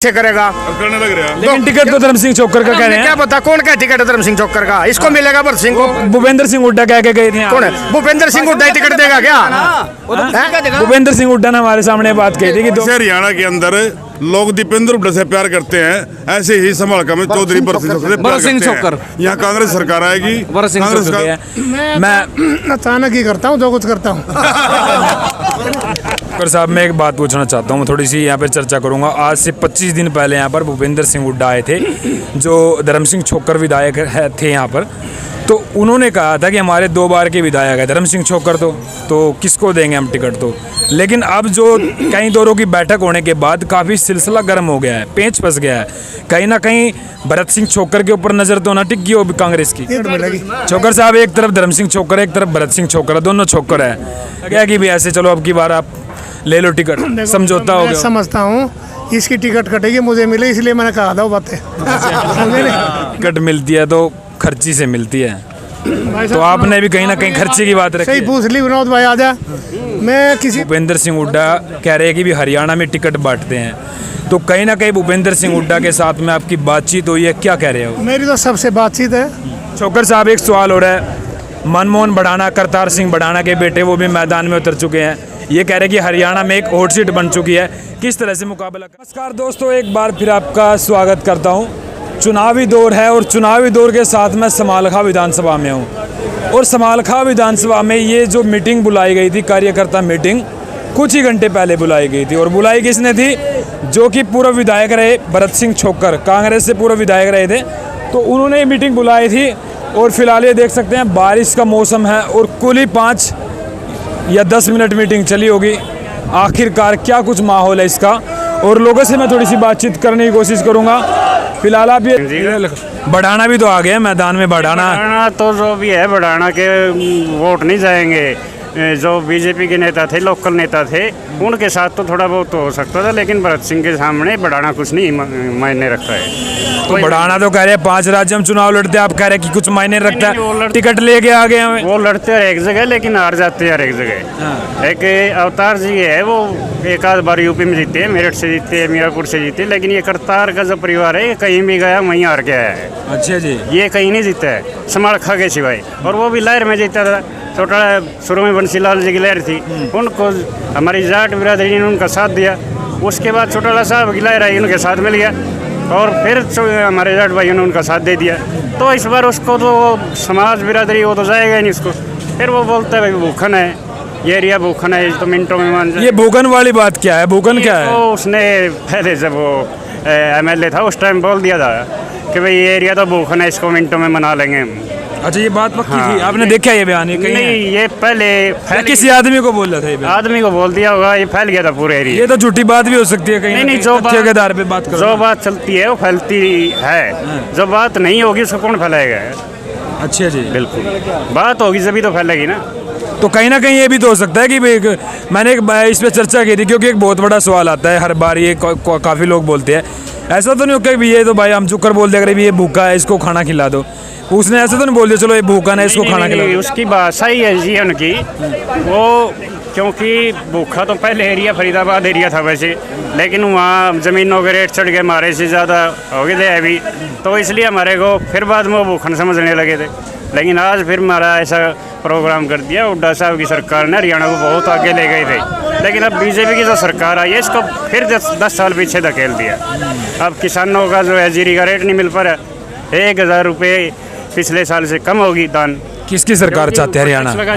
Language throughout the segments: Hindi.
से करेगा करने लग रहा है। लेकिन टिकट तो धर्म सिंह चौकर का कह रहे हैं। क्या पता कौन का टिकट है धर्म सिंह चौकर का, इसको मिलेगा भरत सिंह को। भूपेंद्र सिंह हुड्डा कह के गए थे। कौन है भूपेंद्र सिंह हुड्डा टिकट देगा क्या? भूपेंद्र सिंह हुड्डा ने हमारे सामने बात कही थी कि हरियाणा के अंदर लोग दीपेंद्र हुड्डा से प्यार करते हैं, ऐसे ही संभाल में चौधरी भरत सिंह चौकर। यहाँ कांग्रेस सरकार आएगी, कांग्रेस का मैं अचानक ही करता हूँ जो कुछ करता हूँ। चौकर साहब, मैं एक बात पूछना चाहता हूँ, थोड़ी सी यहाँ पर चर्चा करूँगा। आज से 25 दिन पहले यहाँ पर भूपेंद्र सिंह हुड्डा आए थे, जो धर्म सिंह चौकर विधायक थे यहाँ पर। तो उन्होंने कहा था कि हमारे 2 बार के विधायक है धर्म सिंह चौकर, तो किसको देंगे हम टिकट। तो लेकिन अब जो कई दौरों की बैठक होने के बाद काफ़ी सिलसिला गर्म हो गया है, पेंच फंस गया है। कहीं ना कहीं भरत सिंह चौकर के ऊपर नज़र तो ना टिक गई हो कांग्रेस की। चौकर साहब, एक तरफ धर्म सिंह चौकर, एक तरफ भरत सिंह चौकर, दोनों चौकर है। क्या कि भी ऐसे चलो अब की बार आप ले लो टिकट, समझौता हो गया। समझता हूँ इसकी टिकट कटेगी, मुझे मिले, इसलिए मैंने कहा था वो बातें। टिकट मिलती है तो खर्ची से मिलती है, तो आपने भी कहीं ना कहीं खर्चे की बात रखी। सही पूछ ली विनोद भाई, आजा। मैं किसी भूपेंद्र सिंह हुड्डा कह रहे हैं कि भी हरियाणा में टिकट बांटते हैं, तो कहीं ना कहीं भूपेंद्र सिंह हुड्डा के साथ में आपकी बातचीत हुई है, क्या कह रहे हो? मेरी तो सबसे बातचीत है। चौकर साहब, एक सवाल हो रहा है। मनमोहन बढ़ाना, करतार सिंह बढ़ाना के बेटे, वो भी मैदान में उतर चुके हैं। ये कह रहे हैं कि हरियाणा में एक हॉट सीट बन चुकी है, किस तरह से मुकाबला। नमस्कार दोस्तों, एक बार फिर आपका स्वागत करता हूँ। चुनावी दौर है और चुनावी दौर के साथ मैं समालखा विधानसभा में हूँ, और समालखा विधानसभा में ये जो मीटिंग बुलाई गई थी, कार्यकर्ता मीटिंग, कुछ ही घंटे पहले बुलाई गई थी। और बुलाई किसने थी? जो कि पूर्व विधायक रहे भरत सिंह चौकर, कांग्रेस से पूर्व विधायक रहे थे, तो उन्होंने मीटिंग बुलाई थी। और फिलहाल ये देख सकते हैं बारिश का मौसम है और कुल ही 5 या 10 मिनट मीटिंग चली होगी। आखिरकार क्या कुछ माहौल है इसका, और लोगों से मैं थोड़ी सी बातचीत करने की कोशिश करूँगा। फिलहाल आप ये बढ़ाना भी तो आ गया मैदान में। बढ़ाना तो जो भी है, बढ़ाना के वोट नहीं जाएंगे। जो बीजेपी के नेता थे, लोकल नेता थे, उनके साथ तो थोड़ा बहुत तो हो सकता था, लेकिन भरत सिंह के सामने बढ़ाना कुछ नहीं मायने रखता है। तो बढ़ाना तो कह रहे हैं 5 राज्य हम चुनाव लड़ते हैं, आप कह रहे हैं कि कुछ मायने रखता है, टिकट लेके आ गए हमें। वो लड़ते हैं एक जगह, लेकिन हार जाते हैं हर एक जगह। एक अवतार जी है, वो एक आध बार यूपी में जीते हैं, मेरठ से जीते हैं, मीरापुर से जीते, लेकिन ये करतार का जो परिवार है, ये कहीं भी गया वहीं हार गया है। अच्छा जी, ये कहीं नहीं जीता है समालखा के सिवाय, और वो भी लहर में जीता था। छोटा शुरू में बंसीलाल जी की लहर थी, उनको हमारी जाट बिरादरी ने उनका साथ दिया। उसके बाद छोटा साहब की लहर आई, उनके साथ मिल गया, और फिर हमारे जाट भाइयों ने उनका साथ दे दिया। तो इस बार उसको तो समाज बिरादरी वो तो जाएगा ही नहीं उसको। फिर वो बोलता है भाई भूखन है, ये एरिया भूखन है, तो मिनटों में मान जाए। ये भूखन वाली बात क्या है? भूखन क्या है? तो उसने पहले जब वो MLA था उस टाइम बोल दिया था कि भाई ये एरिया तो भूखन है, इसको मिनटों में मना लेंगे। अच्छा, ये बात पक्की थी? आपने देखा ये बयान? नहीं, ये पहले किसी आदमी को बोल रहा था? ये आदमी को बोल दिया होगा, ये फैल गया था पूरे एरिया। ये तो झूठी बात भी हो सकती है कहीं। नहीं, जो बात के आधार पे बात करो, जो बात चलती है वो फैलती है। जो बात नहीं होगी उसको कौन फैलाएगा? अच्छा जी, बिल्कुल, बात होगी जब तो फैलेगी ना। तो कहीं ना कहीं ये भी तो हो सकता है कि मैंने इस पे चर्चा की थी, क्योंकि एक बहुत बड़ा सवाल आता है हर बार, ये काफ़ी लोग बोलते हैं, ऐसा तो नहीं होता कि ये तो भाई हम चुकर बोल दे, अगर ये भूखा है इसको खाना खिला दो। उसने ऐसा तो नहीं बोल दिया चलो ये भूखा है इसको खाना खिला दो। उसकी भाषा ही है जी उनकी, वो क्योंकि भूखा तो पहले एरिया फरीदाबाद एरिया था वैसे, लेकिन वहाँ ज़मीनों के रेट चढ़ गए, हमारे से ज़्यादा हो गए थे अभी, तो इसलिए हमारे को फिर बाद में वो भूखन समझने लगे थे। लेकिन आज फिर हमारा ऐसा प्रोग्राम कर दिया, हुड्डा साहब की सरकार ने हरियाणा को बहुत आगे ले गए थे, लेकिन अब बीजेपी की जो सरकार आई है इसको फिर 10 साल पीछे धकेल दिया। अब किसानों का जो है जीरी का रेट नहीं मिल पा रहा, 1000 रुपये पिछले साल से कम होगी दान। किसकी सरकार चाहते हैं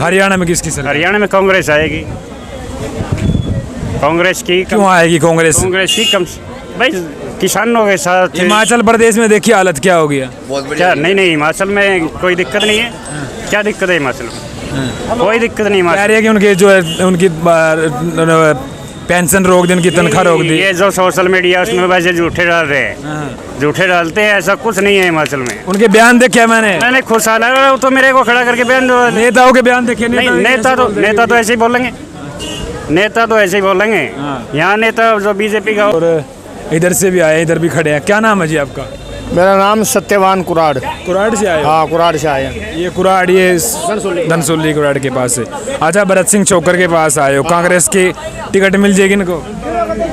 हरियाणा में? किसकी सरकार? हरियाणा में कांग्रेस आएगी। कांग्रेस की क्यों आएगी कांग्रेस? कांग्रेस की कम भाई, किसानों के साथ। हिमाचल प्रदेश में देखिए हालत क्या हो गया। क्या? नहीं, हिमाचल में कोई दिक्कत नहीं है। क्या दिक्कत है हिमाचल में? कोई दिक्कत नहीं। कह रही है कि उनके जो है उनकी पेंशन रोक दी, उनकी तनख्वाह रोक दी। ये जो सोशल मीडिया उसमें वैसे झूठे डाल रहे हैं, झूठे डालते हैं, ऐसा कुछ नहीं है हिमाचल में। उनके बयान देखे मैंने खुद साल है, तो मेरे को खड़ा करके बयान दो। नेताओं के बयान देखे? नेता तो ऐसे ही बोलेंगे, नेता तो ऐसे ही बोलेंगे। यहाँ नेता जो बीजेपी का। और इधर से भी आए, इधर भी खड़े हैं। क्या नाम है जी आपका? मेरा नाम सत्यवान कुराड़। कुराड़ से आए? हाँ, कुराड़ से आए हैं। ये कुराड़, ये धनसोली कुराड़ के पास से। अच्छा, भरत सिंह चौकर के पास आए हो, कांग्रेस की टिकट मिल जाएगी इनको?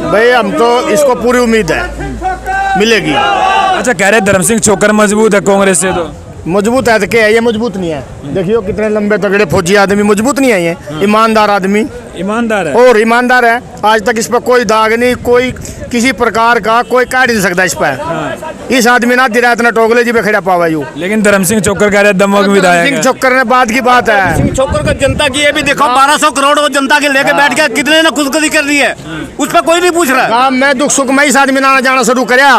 भाई हम तो इसको पूरी उम्मीद है मिलेगी। अच्छा, कह रहे धर्म सिंह छोकर मजबूत है कांग्रेस से, तो मजबूत है तो क्या है, ये मजबूत नहीं है। देखियो कितने लंबे तगड़े फौजी आदमी, मजबूत नहीं है ये। ईमानदार आदमी ईमानदार है। और ईमानदार है। आज तक इस पर कोई दाग नहीं, कोई किसी प्रकार का कोई काट नहीं सकता इस पर। इस आदमी ना दिरा इतना टोकले जी पे खड़ा पावा यू। लेकिन धर्म सिंह छोकर कह रहे दमोग विधायक सिंह है। छोकर ने बात की बात है। सिंह छोकर को जनता की ये भी देखो, 1200 करोड़ वो जनता के लेके बैठ गया, कितने ने खुदकुशी कर दी है, उस पर कोई नहीं पूछ रहा। हाँ, मैं दुख सुख में इस आदमी ने आना जाना शुरू करया।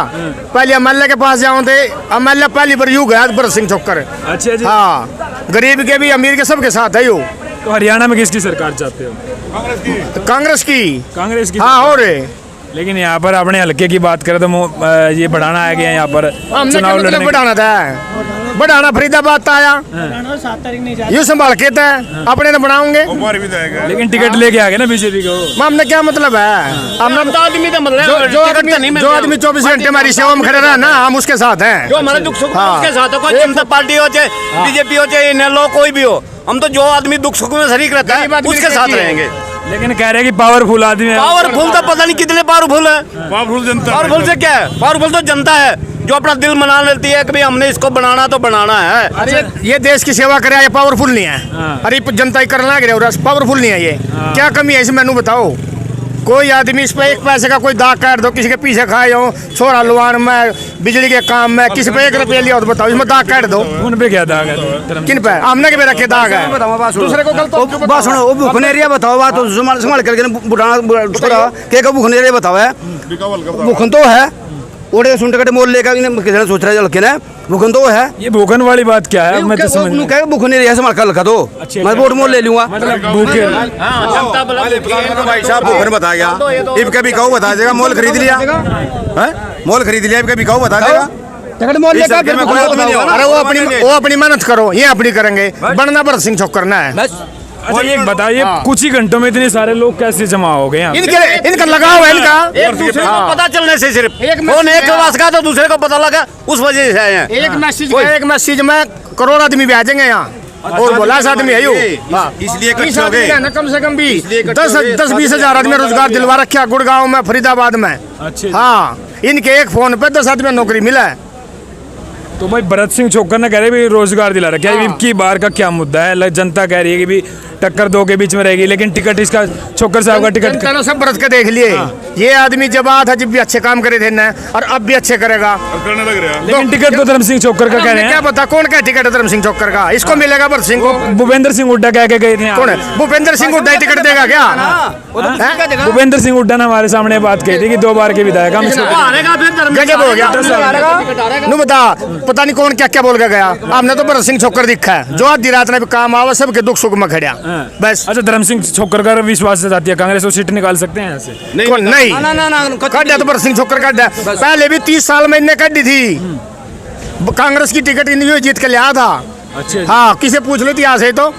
पहले एमएलए के पास जाऊँ थे, एमएलए पहली बार यू गया भरत सिंह छोकर। अच्छा जी। हाँ, गरीब के भी अमीर के सबके साथ है यू। तो हरियाणा में किसकी सरकार चाहते हो? कांग्रेस की। कांग्रेस की। हाँ, और लेकिन यहाँ पर अपने हल्के की बात करें तो ये बढ़ाना आ गया यहाँ पर हमने चुनाव मतलब लड़ने। बढ़ाना था, बढ़ाना फरीदाबाद था आया यू संभाल के था, अपने तो बनाओगे। लेकिन टिकट लेके आ गए ना बीजेपी को। हमने क्या मतलब है, हमने आदमी तो मतलब जो आदमी 24 घंटे हमारी सेवा में खड़े रहा ना, हम उसके साथ हैं। जो हमारे दुख सुख में हाँ। उसके साथ है, कोई जनता पार्टी हो चाहे बीजेपी हो चाहे इनेलो कोई भी हो, हम तो जो आदमी दुख सुख में शरीक रहता गरीब है आदमी उसके साथ रहेंगे। लेकिन कह रहे कि पावरफुल आदमी है। पावरफुल तो पता नहीं कितने पावरफुल है। पावरफुल जनता। पावरफुल से क्या है, पावरफुल तो जनता है जो अपना दिल मना लेती है कि भाई हमने इसको बनाना तो बनाना है। अरे ये देश की सेवा करे, ये पावरफुल नहीं है। अरे जनता ही करना है, पावरफुल नहीं है ये। क्या कमी है इसमें, मैनू बताओ। कोई आदमी इस पे एक पैसे का कोई दाग काट दो, किसी के पीछे खाए हो, छोरा लुआन में, बिजली के काम में, किसी पे 1 रुपया लिया हो तो बताओ, इसमें दाग काट दो। उन पे क्या दाग है? किन पे? आमने के पे रखे दाग है। दूसरे को गलत बात सुनो, वो भूखने एरिया बताओ, बात तो संभाल करके बुढ़ाना छोड़ा के का भूखने एरिया बताओ है। भूखन तो है, ओड़े सुन टकट मोल लेकर किसी सोच रहा है लड़के ने, भूखन तो है। ये भूखन वाली बात क्या है? मैं तो समझ नहीं। क्या भूखन एरिया संभाल कर रखा, तो मैं वोट मोल ले लूंगा। मतलब भूखे। भाई साहब भूखन बता गया, इब कभी कहूँ बता देगा, मोल खरीद लिया, मोल खरीद लिया, इब कभी कहूँ बता देगा। टिकट मोल लेकर अरे वो अपनी मेहनत करो, ये अपनी करेंगे। बनना भरत सिंह छोकर ना है। अच्छा, ये बताइए कुछ ही घंटों में इतने सारे लोग कैसे जमा हो गए यहाँ पे? इनका लगाव है, इनका एक दूसरे को पता चलने से सिर्फ फोन एक के पास का तो दूसरे को पता लगा, उस वजह से आए हैं। एक मैसेज में करोड़ आदमी भी आ जाएंगे यहाँ। और बोला आदमी है यू, इसलिए इकट्ठे हो गए ना, कम से कम भी 10-20 हजार आदमी रोजगार दिलवा रखा गुड़गांव में, फरीदाबाद में। अच्छा। हाँ, इनके एक फोन पे 10 आदमी नौकरी मिला है। तो भाई भरत सिंह छोकर ने कह रहे भी रोजगार दिला रखा है। की बार का क्या मुद्दा है? जनता कह रही है कि भी टक्कर दो के बीच में रहेगी, लेकिन टिकट इसका छोकर साहब का टिकट जनता ने सब भरत के देख लिए। ये आदमी जब आया था जब भी अच्छे काम करे थे ना, और अब भी अच्छे करेगा। करने लग रहा है। लेकिन टिकट तो धर्म सिंह छोकर का कह रहे क्या हैं। पता कौन का टिकट है धर्म सिंह छोकर का, इसको मिलेगा भरत सिंह को। भूपेंद्र सिंह हुड्डा कह के गए थे। कौन है भूपेंद्र सिंह हुड्डा टिकट देगा क्या? भूपेंद्र सिंह हुड्डा ने हमारे सामने बात कही थी कि 2 बार के विधायक हम इसको गजब हो गया। नु बता, पता नहीं कौन क्या क्या बोल के गया। हमने तो भरत सिंह छोकर दिखा है, जो आधी रात में भी काम आवा, सबके दुख सुख में खड़ा बस। अच्छा, धर्म सिंह छोकर का विश्वास से जाती है कांग्रेस, वो सीट निकाल सकते हैं यहाँ से? नहीं काटा तो भरत सिंह छोकर काटा। पहले भी 30 साल में इनने काटी थी, कांग्रेस की टिकट इन्हें जीत के लिया था। अच्छा। हाँ, किसे पूछ लो इतिहास है तो।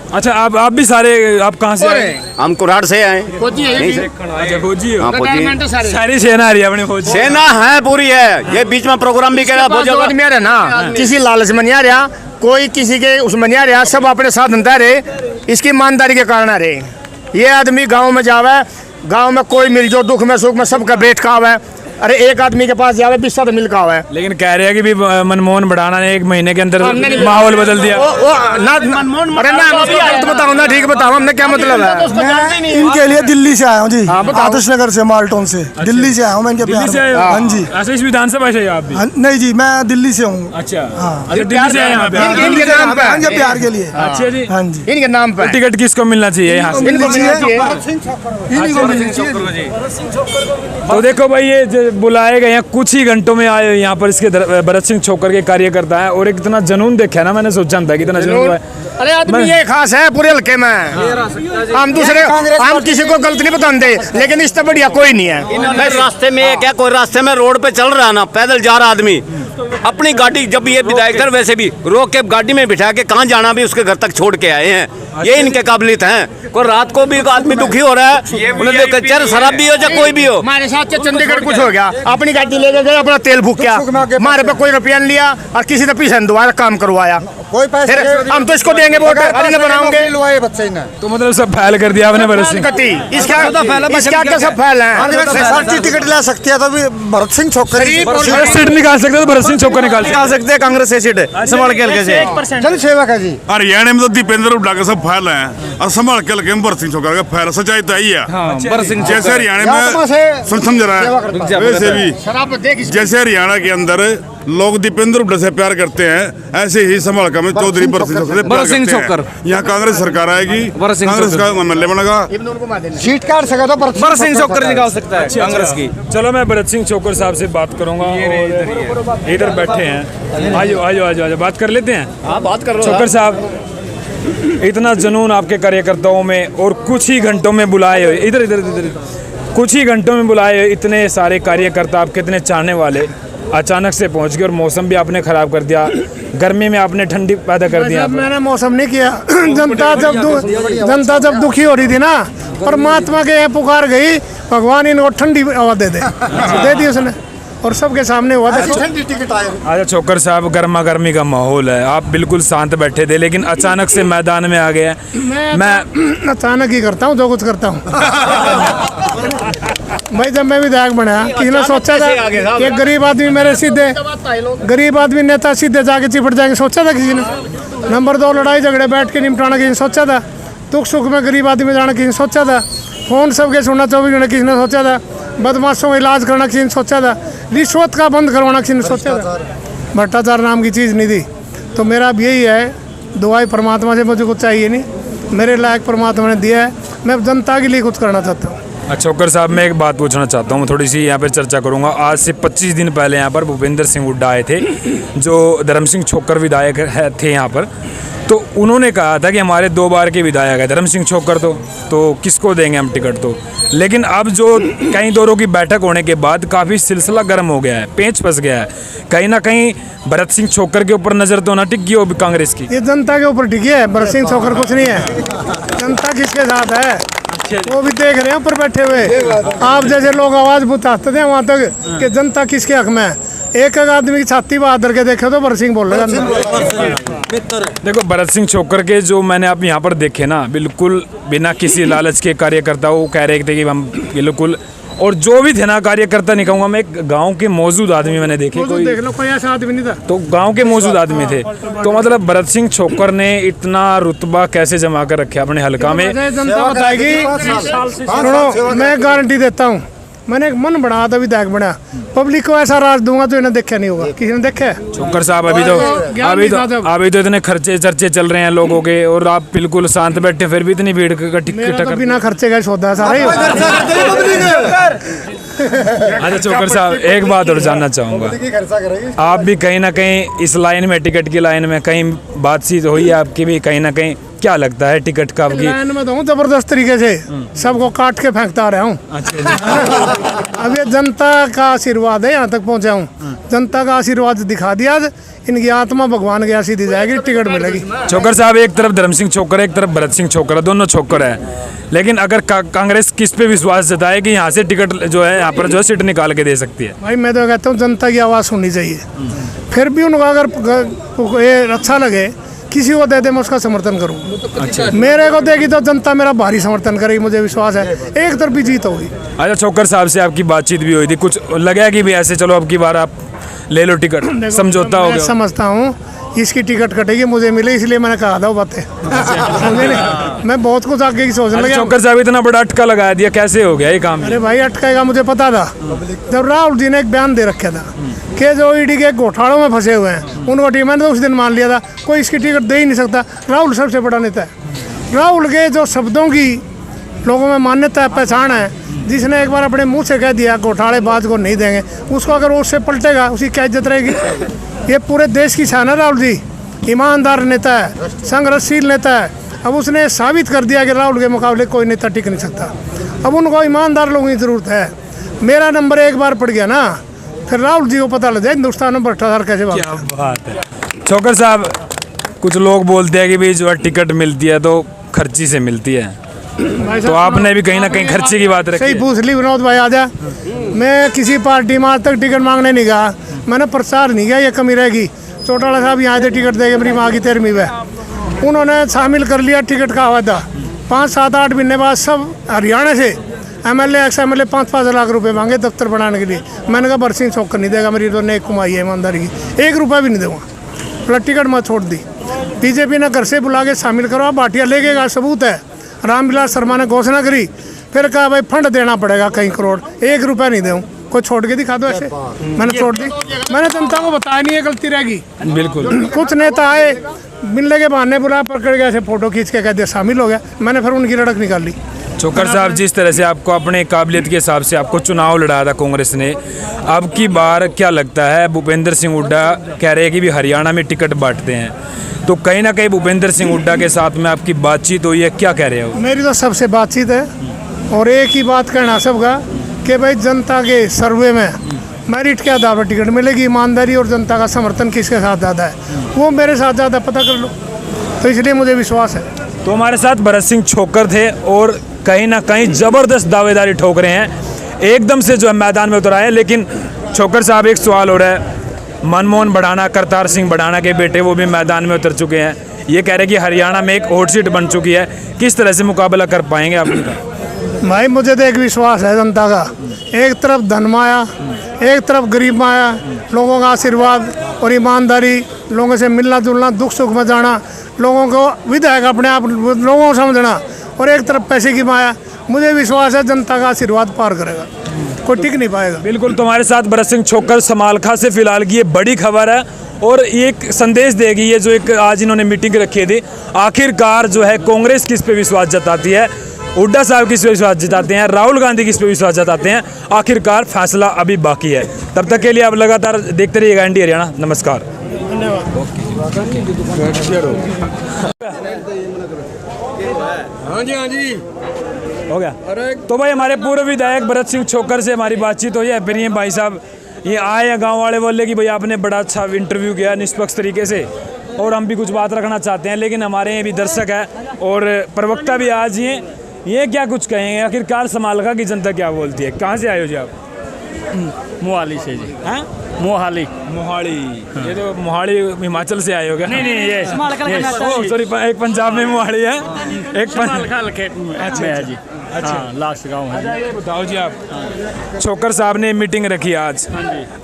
अच्छा, आप भी सारे, आप कहाँ से आए? हम कुराड़ से आए। अच्छा, फौजी हो? हाँ, फौजी। सारी सेना आ रही है अपनी फौज। सेना है पूरी है, ये बीच में प्रोग्राम भी करा आदमी रहा ना, किसी लालच में नहीं आ रहा, कोई किसी के उसमें नहीं आ रहा, सब अपने साथ बनता रहे, इसकी ईमानदारी के कारण आ रहे। ये आदमी गांव में जावे, गांव में कोई मिल जो दुख में सुख में सबका बैठ का आवे। अरे एक आदमी के पास जावे 20 तो मिल का आवे। लेकिन कह रहे हैं कि भी मनमोहन बढ़ाना ने 1 महीने के अंदर माहौल बदल दिया। अरे ना गलत बताओ ना, ठीक बताओ, हमने क्या मतलब है? इनके लिए दिल्ली से आया हूँ जी, आदर्श नगर से, माल्टोन से। दिल्ली से आया हूँ मैं इनके दिल्ली से आए प्यार हो? में। हाँ जी। अच्छा, इस विधानसभा से आप भी? नहीं जी, मैं दिल्ली से हूँ। अच्छा। हाँ। अच्छा, दिल्ली से आए यहाँ पे? इनके नाम पे, इनके प्यार के लिए। अच्छा जी। हाँ जी। इनके नाम पे टिकट किसको मिलना चाहिए यहाँ से? इनको मिलना चाहिए। तो देखो भाई, ये बुलाए गए हैं, कुछ ही घंटों में आए यहाँ पर इसके भरत सिंह छोकर के कार्यकर्ता है। और एक इतना जनून देखा है ना, मैंने सोचा था कि इतना जनून है। अरे आदमी ये खास है पूरे हल्के में। हम दूसरे, हम किसी को गलत नहीं बताते, लेकिन इससे बढ़िया कोई नहीं है। रास्ते में क्या, कोई रास्ते में रोड पे चल रहा है ना, पैदल जा रहा आदमी, अपनी गाड़ी जब ये विधायक थे वैसे भी रोक के गाड़ी में बिठा के कहाँ जाना भी उसके घर तक छोड़ के आए हैं। ये इनके काबिलियत हैं। कोई रात को भी आदमी दुखी हो रहा है, उन्हें देखकर चाहे शराब भी हो चाहे कोई भी हो। हमारे साथ चंडीगढ़ कुछ हो गया, अपनी गाड़ी ले गए, अपना तेल फूक गया, हमारे पे कोई रुपया नहीं लिया और किसी ने पीछे दोबारा काम करवाया। कोई पैसे फिर हम तो इसको देंगे वोट, अरे बनाओगे बच्चे ने तो मतलब सब फैल कर दिया आपने भरत सिंह। इसका क्या सब फैल है। टिकट ले सकती है तो भी भरत सिंह छोकर सीट निकाल सकते तो भरत सिंह छोकर निकाल सकते हैं कांग्रेस से सीट संभाल के हल्के से। जन सेवक है जी। हरियाणा में तो दीपेंद्र हुड्डा के सब फैल हैं और संभाल के लगे भरत सिंह छोकर का फैल। सच्चाई तो यही है। भरत सिंह जैसे हरियाणा में समझ रहा है वैसे भी जैसे हरियाणा के अंदर लोग दीपेंद्र हुड्डा से प्यार करते हैं, ऐसे ही संभाल का में चौधरी भरत सिंह छोकर। यहाँ कांग्रेस सरकार आएगी, कांग्रेस का एमएलए बनेगा, सीट काट सका तो भरत सिंह छोकर निकाल सकता है कांग्रेस की। चलो मैं भरत सिंह छोकर साहब से बात करूंगा और इधर बैठे हैं। आजो आजो आजो आजो बात कर लेते हैं। हाँ बात कर छोकर साहब, इतना जुनून आपके कार्यकर्ताओं में और कुछ ही घंटों में बुलाए हुए इधर इधर इधर कुछ ही घंटों में बुलाए हुए इतने सारे कार्यकर्ता, आपके इतने चाहने वाले अचानक से पहुंच गए और मौसम भी आपने खराब कर दिया। गर्मी में आपने ठंडी पैदा कर दिया। मैंने मौसम नहीं किया। जनता जब दुखी हो रही थी ना, परमात्मा के यहाँ पुकार गई, भगवान इनको ठंडी हवा दे दी उसने और सबके सामने हुआ था ठंडी टिकट आया। अच्छा छोकर साहब, गर्मा गर्मी का माहौल है, आप बिल्कुल शांत बैठे थे लेकिन अचानक से मैदान में आ गए। मैं अचानक ही करता हूँ जो कुछ करता हूँ। भाई जब मैं विधायक बना, किसी ने सोचा था एक गरीब आदमी मेरे सीधे गरीब आदमी नेता सीधे जाके चिपट जाएंगे, सोचा था किसी ने? नंबर 2 लड़ाई झगड़े बैठ के निपटाना किसी ने सोचा था? दुख सुख में गरीब आदमी जाना किसी ने सोचा था? फोन सबके सुनना 24 घंटे किसी ने सोचा था? बदमाशों का इलाज करना किसी ने सोचा था? रिश्वत का बंद करवाना किसी ने सोचा था? भ्रष्टाचार नाम की चीज़ नहीं थी। तो मेरा अब यही है, दुआई परमात्मा से मुझे कुछ चाहिए नहीं, मेरे लायक परमात्मा ने दिया है, मैं जनता के लिए कुछ करना चाहता हूँ। छोकर साहब, मैं एक बात पूछना चाहता हूँ, थोड़ी सी यहाँ पर चर्चा करूँगा। आज से 25 दिन पहले यहाँ पर भूपेंद्र सिंह हुड्डा आए थे, जो धर्म सिंह छोकर विधायक थे यहाँ पर। तो उन्होंने कहा था कि हमारे 2 बार के विधायक है धर्म सिंह छोकर, तो किसको देंगे हम टिकट। तो लेकिन अब जो कई दौरों की बैठक होने के बाद काफ़ी सिलसिला गर्म हो गया है, पेंच फंस गया है। कहीं ना कहीं भरत सिंह छोकर के ऊपर नज़र तो ना टिक गई हो कांग्रेस की। ये जनता के ऊपर टिकी है, भरत सिंह छोकर कुछ नहीं है। जनता किसके साथ है वो भी देख रहे हैं ऊपर बैठे हुए। आप जैसे लोग आवाज़ बुझाते थे वहाँ तक कि जनता किसके हक में है। एक आदमी की छाती बहादुर के देखे तो भरत सिंह बोल रहे हैं। देखो भरत सिंह छोकर के जो मैंने आप यहाँ पर देखे ना, बिल्कुल बिना किसी लालच के कार्यकर्ता वो कह रहे थे कि हम बिल्कुल, और जो भी थे ना कार्यकर्ता, नहीं कहूँगा मैं, गांव के मौजूद आदमी मैंने देखे। कोई देख लो, कोई ऐसा आदमी नहीं था, तो गांव के मौजूद आदमी थे। तो मतलब भरत सिंह छोकर ने इतना रुतबा कैसे जमा कर रखा अपने हल्का में? जनता बताएगी। सुनो, मैं गारंटी देता हूँ, मैंने एक मन बनाया था विधायक बना, पब्लिक को ऐसा राज दूंगा तो इन्हें देखा नहीं होगा। किसी ने देखा है? छोकर साहब, अभी तो इतने खर्चे चर्चे चल रहे हैं लोगों के और आप बिल्कुल शांत बैठे, फिर भी इतनी भीड़ तो बिना खर्चे का सौदा है सारा। अच्छा छोकर साहब, एक बात और जानना चाहूँगा, आप भी कहीं ना कहीं इस लाइन में, टिकट की लाइन में कहीं बातचीत हुई है आपकी भी कहीं ना कहीं? क्या लगता है टिकट का आपकी? लाइन में तो हूँ जबरदस्त तरीके से, सबको काट के फेंकता आ रहा हूँ। अब ये जनता का आशीर्वाद है, यहाँ तक पहुँचा हूँ। जनता का आशीर्वाद दिखा दिया, इनकी आत्मा भगवान के यहाँ सीधी जाएगी, टिकट मिलेगी। छोकर साहब, एक तरफ धर्म सिंह छोकर, एक तरफ भरत सिंह छोकर, दोनों छोकर है, लेकिन अगर कांग्रेस किस पे विश्वास जताए कि यहाँ से टिकट जो है, यहाँ पर जो है सीट निकाल के दे सकती है? भाई मैं तो कहता हूँ जनता की आवाज़ सुननी चाहिए। फिर भी उनको अगर ये अच्छा लगे किसी को दे दे, मैं उसका समर्थन करूँ। अच्छा, मेरे को देगी तो जनता मेरा भारी समर्थन करेगी, मुझे विश्वास है एक तरफी जीत होगी। अच्छा छोकर साहब से आपकी बातचीत भी हुई थी, कुछ लगा कि भी ऐसे चलो अब की बार आप ले लो टिकट, समझौता हो गया? समझता हूँ इसकी टिकट कटेगी, मुझे मिले, इसलिए मैंने कहा था वो बातें। समझे नहीं, मैं बहुत कुछ आगे की सोचने लगा। छोकर साहब इतना बड़ा अटका लगा दिया, कैसे हो गया ये काम? अरे भाई अटकेगा मुझे पता था, जब राहुल जी ने एक बयान दे रखा था कि जो ईडी के घोटालों में फंसे हुए हैं उनको टीम, मैंने तो उस दिन मान लिया था कोई इसकी टिकट दे ही नहीं सकता। राहुल सबसे बड़ा नेता है। राहुल के जो शब्दों की लोगों में मान्यता है, पहचान है, जिसने एक बार अपने मुंह से कह दिया घोटालेबाज को नहीं देंगे, उसको अगर उससे पलटेगा उसकी क्या इज्जत रहेगी? ये पूरे देश की शान है राहुल जी, ईमानदार नेता है, संघर्षशील नेता है। अब उसने साबित कर दिया कि राहुल के मुकाबले कोई नेता टिक नहीं सकता। अब उनको ईमानदार लोगों की ज़रूरत है। मेरा नंबर एक बार पड़ गया ना फिर राहुल जी को पता लग जाए हिंदुस्तान में भ्रष्टाचार कैसे भागता क्या बात है छोकर साहब। कुछ लोग बोलते हैं कि भाई जो है टिकट मिलती है तो खर्ची से मिलती है, है। तो आपने भी कहीं ना कहीं खर्चे की बात रखी सही है। पूछ ली विनोद भाई। आजा, मैं किसी पार्टी में आज तक टिकट मांगने नहीं गया, मैंने प्रचार नहीं किया, ये कमी रहेगी। चौटाला साहब यहाँ से टिकट देंगे, मेरी माँ की 13वीं में उन्होंने शामिल कर लिया टिकट का वादा। 5, 7, 8 महीने बाद सब हरियाणा से MLA एक्स MLA 5-5 लाख रुपए मांगे दफ्तर बनाने के लिए। मैंने कहा बरसिंह छोकर नहीं देगा, मेरी तो नेक कमाई है ईमानदारी की, 1 रुपया भी नहीं दूंगा। प्लस टिकट मत छोड़ दी। बीजेपी ने घर से बुला के शामिल करो, बाटिया लेके गया, सबूत है। रामविलास शर्मा ने घोषणा करी, फिर कहा भाई फंड देना पड़ेगा कई करोड़, 1 रुपया नहीं दूँ। कोई छोड़ के दिखा दो ऐसे, मैंने छोड़ दी। मैंने जनता को बताया नहीं, ये गलती रहेगी। बिल्कुल। कुछ नेता आए, मिलने के बहाने बुला पकड़ गया, ऐसे फोटो खींच के कह दिया शामिल हो गया, मैंने फिर उनकी लड़क निकाल ली। छोकर साहब, जिस तरह से आपको अपने काबिलियत के हिसाब से आपको चुनाव लड़ाया था कांग्रेस ने, अब की बार क्या लगता है? भूपेंद्र सिंह हुड्डा कह रहे हैं कि भी हरियाणा में टिकट बांटते हैं, तो कहीं ना कहीं भूपेंद्र सिंह हुड्डा के साथ में आपकी बातचीत हुई है, क्या कह रहे हो? मेरी तो सबसे बातचीत है और एक ही बात कहना सबका कि भाई जनता के सर्वे में मेरिट के आधार पर टिकट मिलेगी। ईमानदारी और जनता का समर्थन किसके साथ ज़्यादा है, वो मेरे साथ ज़्यादा पता कर लो। तो इसलिए मुझे विश्वास है। तो हमारे साथ भरत सिंह छोकर थे और कहीं ना कहीं ज़बरदस्त दावेदारी ठोक रहे हैं, एकदम से जो है मैदान में उतर आए। लेकिन छोकर साहब, एक सवाल हो रहा है, मनमोहन बढ़ाना, करतार सिंह बढ़ाना के बेटे वो भी मैदान में उतर चुके हैं। ये कह रहे हैं कि हरियाणा में एक हॉट सीट बन चुकी है, किस तरह से मुकाबला कर पाएंगे आप इनका? भाई मुझे तो एक विश्वास है जनता का, एक तरफ धन माया, एक तरफ गरीब माया, लोगों का आशीर्वाद और ईमानदारी, लोगों से मिलना जुलना, दुख सुख में जाना, लोगों को विधायक अपने आप लोगों को समझना, और एक तरफ पैसे की माया। मुझे विश्वास है जनता का आशीर्वाद पार करेगा, कोई टिक नहीं पाएगा। बिल्कुल। तुम्हारे साथ भरत सिंह छोकर समालखा से फिलहाल की ये बड़ी खबर है और एक संदेश देगी ये जो एक आज इन्होंने मीटिंग रखी थी। आखिरकार जो है कांग्रेस किस पे विश्वास जताती है, हुड्डा साहब किस पे विश्वास जताते हैं, राहुल गांधी किस पे विश्वास जताते हैं, आखिरकार फैसला अभी बाकी है। तब तक के लिए आप लगातार देखते रहिएगा एनडी हरियाणा। नमस्कार। हाँ जी, हाँ जी, हो गया। तो भाई हमारे पूर्व विधायक भरत सिंह छोकर से हमारी बातचीत हुई है। फिर ये भाई साहब ये आए हैं, गांव वाले बोले कि भाई आपने बड़ा अच्छा इंटरव्यू किया निष्पक्ष तरीके से, और हम भी कुछ बात रखना चाहते हैं, लेकिन हमारे यहाँ भी दर्शक है और प्रवक्ता भी आज ये क्या कुछ कहेंगे? आखिरकार समालखा की जनता क्या बोलती है? कहाँ से आए हो जी आप? मोहाली से जी। हैं? मोहाली। मोहाली। ये तो मोहाली हिमाचल से आए हो क्या? नहीं, ये सॉरी, एक पंजाब में मोहाली है, एक अच्छा है जी। अच्छा, लास्ट गांव है। ये बताओ जी, आप छोकर साहब ने मीटिंग रखी आज,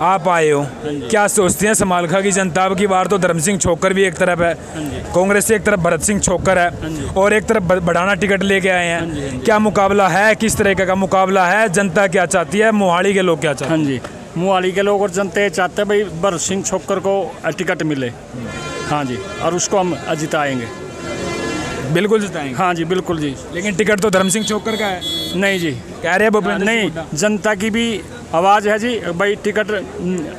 आप आए हो, क्या सोचते हैं समालखा की जनता? अब की बार तो धर्म सिंह छोकर भी एक तरफ है, कांग्रेस से एक तरफ भरत सिंह छोकर है और एक तरफ बढ़ाना टिकट लेके आए हैं। क्या मुकाबला है, किस तरह का मुकाबला है? जनता क्या चाहती है, मोहाली के लोग क्या चाहते हैं? हाँ जी, मोहाली के लोग और जनता चाहते हैं भाई भरत सिंह छोकर को टिकट मिले। हाँ जी, और उसको हम जिताएंगे। बिल्कुल जिताएंगे। हाँ जी, बिल्कुल जी। लेकिन टिकट तो धर्म सिंह छोकर का है। नहीं जी, कह रहे हैं भूपेंद्र नहीं, जनता की भी आवाज़ है जी, भाई टिकट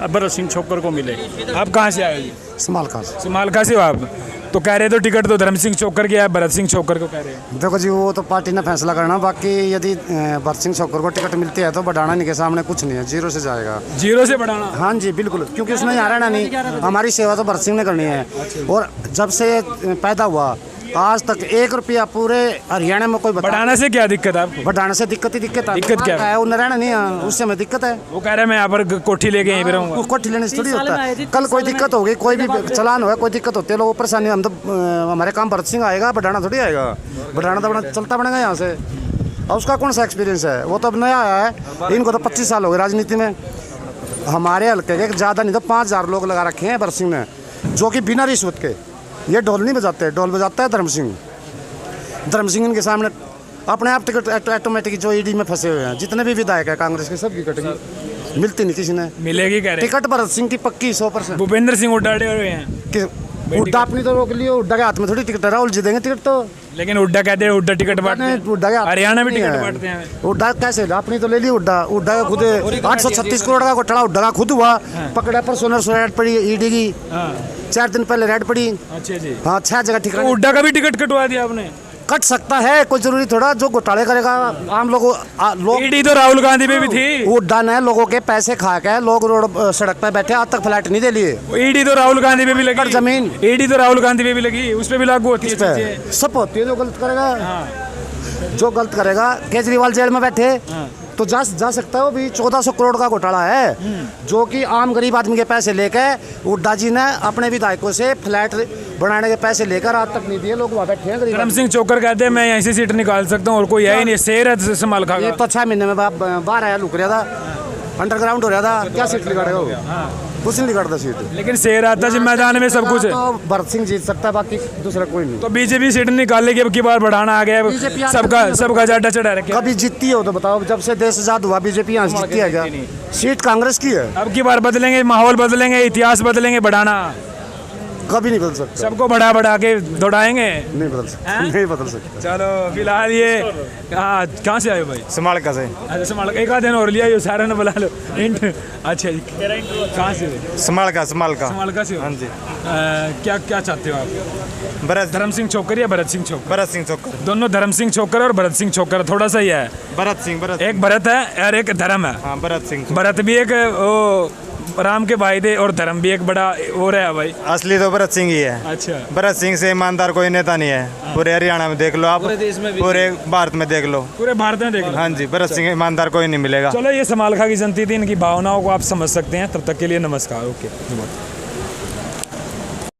भरत सिंह छोकर को मिले। आप कहाँ से आए हो जी? समालखा से। समालखा से हो आप? तो कह रहे तो टिकट तो धर्म सिंह छोकर के है, भरत सिंह छोकर को कह रहे हैं। देखो जी, वो तो पार्टी ने फैसला करना। बाकी यदि भरत सिंह छोकर को टिकट मिलती है तो बढ़ाना नहीं के सामने कुछ नहीं है, 0 से जाएगा। 0 से बढ़ाना? हाँ जी, बिल्कुल, क्योंकि उसने यहाँ रहना नहीं, हमारी सेवा तो भरत सिंह ने करनी है। और जब से पैदा हुआ आज तक 1 रुपया पूरे हरियाणा में कोई बढ़ाने से क्या दिक्कत है आपको? बढ़ाने से दिक्कत ही दिक्कत है। दिक्कत क्या है? उन्हें रहना नहीं है, उससे हमें दिक्कत है। वो कह रहे हैं मैं यहाँ पर कोठी लेके यहीं पे रहूंगा। कोठी लेने से थोड़ी होता है। कल कोई दिक्कत होगी, कोई भी चलान होगा, कोई दिक्कत होती है, लोगों को परेशानी। हम तो हमारे काम भरत सिंह आएगा, बढ़ाना थोड़ी आएगा। बढ़ाना तो चलता बनेगा यहाँ से। और उसका कौन सा एक्सपीरियंस है? वो तो अब नया आया है, इनको तो 25 साल हो गए राजनीति में। हमारे हल्के के ज़्यादा नहीं तो 5000 लोग लगा रखे हैं भरत सिंह ने, जो कि बिना रिश्वत के। ये ढोल नहीं बजाते, ढोल बजाता है धर्म सिंह। धर्म सिंह इनके सामने अपने आप टिकट ऑटोमेटिक जो ईडी में फंसे हुए हैं, जितने भी विधायक है कांग्रेस के, सब की कटेगी, मिलती नहीं किसी ने। मिलेगी कह रहे हैं। टिकट भरत सिंह की पक्की 100%। भूपेंद्र सिंह हुड्डा हुए हैं, हुड्डा अपनी तो रोक लियो, हुड्डा के हाथ में थोड़ी टिकट है, राहुल जी देंगे टिकट तो। लेकिन हुड्डा कहते हैं हुड्डा टिकट बांटते हैं, हुड्डा के हरियाणा में टिकट बांटते हैं। हुड्डा कैसे? अपनी तो ले ली हुड्डा। हुड्डा का खुद 836 करोड़ का घोटाला हुड्डा का खुद हुआ, पकड़ा पर सोनर रेड पड़ी ईडी की, 4 दिन पहले रेड पड़ी। अच्छा जी। हाँ, 6 जगह ठिकाने। हुड्डा का भी टिकट कटवा दिया आपने? कट सकता है, कोई जरूरी थोड़ा जो घोटाले करेगा आम लोग ईडी तो राहुल गांधी पे भी थी। वो डन है, लोगों के पैसे खा के लोग रोड सड़क पे बैठे, आज तक फ्लैट नहीं दे लिए। ईडी तो राहुल गांधी पे भी लगी, जमीन ईडी तो राहुल गांधी पे भी लगी, उस पे भी लागू होती है चीजें। सब होती है, जो गलत करेगा जो गलत करेगा। केजरीवाल जेल में बैठे तो जा सकता है, वो भी 1400 करोड़ का घोटाला है, जो कि आम गरीब आदमी के पैसे लेकर हुड्डा जी ने अपने विधायकों से फ्लैट बनाने के पैसे लेकर आज तक नहीं दिए। लोग वहाँ बैठे हैं गरीब। धर्म सिंह चोकर कहते हैं मैं यहीं से सीट निकाल सकता हूँ और कोई है ही नहीं, शेर है संभाल खा। ये तो 6 महीने में बाहर आया, लुक रहा था, अंडरग्राउंड हो रहा था, क्या सीट निकालेगा वो? कुछ नहीं निकालता सीट। लेकिन शेर आता है मैदान में, सब कुछ है। तो भरत सिंह जीत सकता है, बाकी दूसरा कोई नहीं। तो बीजेपी सीट निकाल लेगी, अब की बार बढ़ाना आ गया, सबका जाटा चढ़ा रखे। कभी जीतती हो तो बताओ, जब से देश आजाद हुआ बीजेपी यहाँ से जीतती है क्या? सीट कांग्रेस की है। अब की बार बदलेंगे, माहौल बदलेंगे, इतिहास बदलेंगे, बढ़ाना कभी नहीं बदल सकता। सबको बढ़ा के दौड़ाएंगे, नहीं बदल सकता, नहीं बदल सकता। चलो फिलहाल ये कहाँ से आए हो भाई? समालका से। अच्छा समालका, एक आध दिन और लिया, सारे ने बुला लो। अच्छा जी, कहाँ से? समालका समालका से। हाँ जी। क्या क्या चाहते हो आप? भरत धर्म सिंह चोकर या भरत सिंह चोकर? भरत सिंह चोकर। दोनों धर्म सिंह चोकर और भरत सिंह चोकर, थोड़ा सा ही है। भरत एक भरत है और एक धर्म है। हाँ, भरत सिंह। भरत भी एक वो राम के भाई थे और धर्म भी एक बड़ा हो रहा है भाई। असली तो भरत सिंह ही है। अच्छा, भरत सिंह से ईमानदार कोई नेता नहीं है। पूरे हरियाणा में देख लो आप, पूरे देश में भी, पूरे भारत में देख लो, पूरे भारत में देख लो। हाँ जी, भरत सिंह ईमानदार कोई नहीं मिलेगा। चलो ये समालखा की जनता थी, इनकी भावनाओं को आप समझ सकते हैं। तब तक के लिए नमस्कार। ओके।